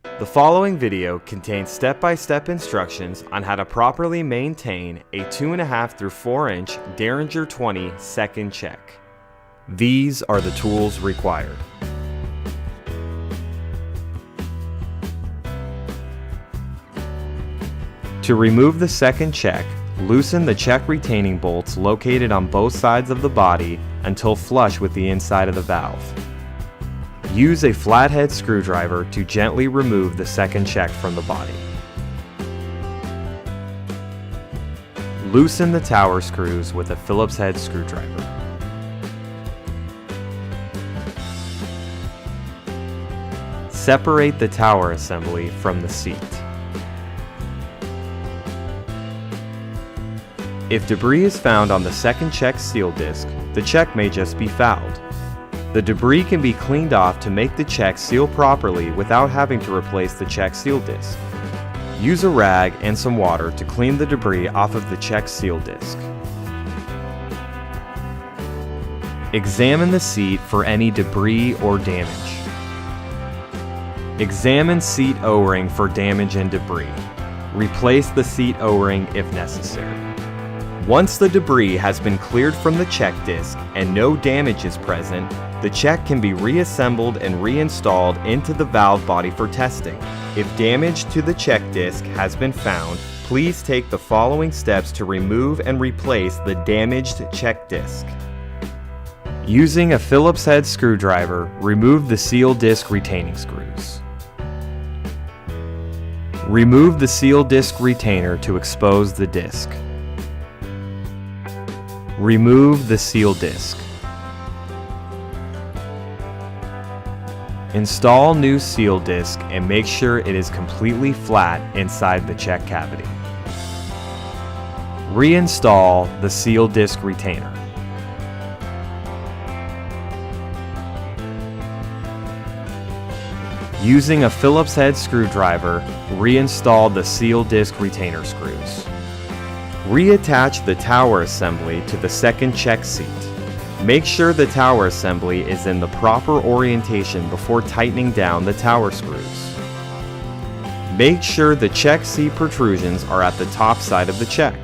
The following video contains step-by-step instructions on how to properly maintain a 2.5 through 4 inch Deringer 20 second check. These are the tools required. To remove the second check, loosen the check retaining bolts located on both sides of the body until flush with the inside of the valve. Use a flathead screwdriver to gently remove the second check from the body. Loosen the tower screws with a Phillips head screwdriver. Separate the tower assembly from the seat. If debris is found on the second check seal disc, the check may just be fouled. The debris can be cleaned off to make the check seal properly without having to replace the check seal disc. Use a rag and some water to clean the debris off of the check seal disc. Examine the seat for any debris or damage. Examine seat O-ring for damage and debris. Replace the seat O-ring if necessary. Once the debris has been cleared from the check disc and no damage is present, the check can be reassembled and reinstalled into the valve body for testing. If damage to the check disc has been found, please take the following steps to remove and replace the damaged check disc. Using a Phillips head screwdriver, remove the seal disc retaining screws. Remove the seal disc retainer to expose the disc. Remove the seal disc. Install new seal disc and make sure it is completely flat inside the check cavity. Reinstall the seal disc retainer. Using a Phillips head screwdriver, reinstall the seal disc retainer screws. Reattach the tower assembly to the second check seat. Make sure the tower assembly is in the proper orientation before tightening down the tower screws. Make sure the check seat protrusions are at the top side of the check.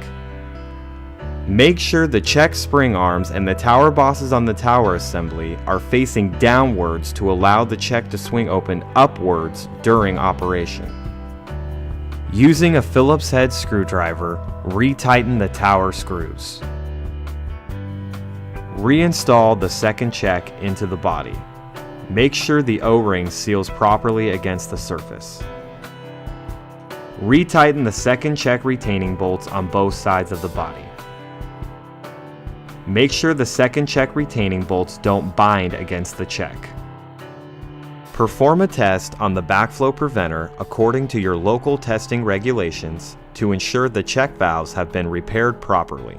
Make sure the check spring arms and the tower bosses on the tower assembly are facing downwards to allow the check to swing open upwards during operation. Using a Phillips head screwdriver, retighten the tower screws. Reinstall the second check into the body. Make sure the O-ring seals properly against the surface. Retighten the second check retaining bolts on both sides of the body. Make sure the second check retaining bolts don't bind against the check. Perform a test on the backflow preventer according to your local testing regulations to ensure the check valves have been repaired properly.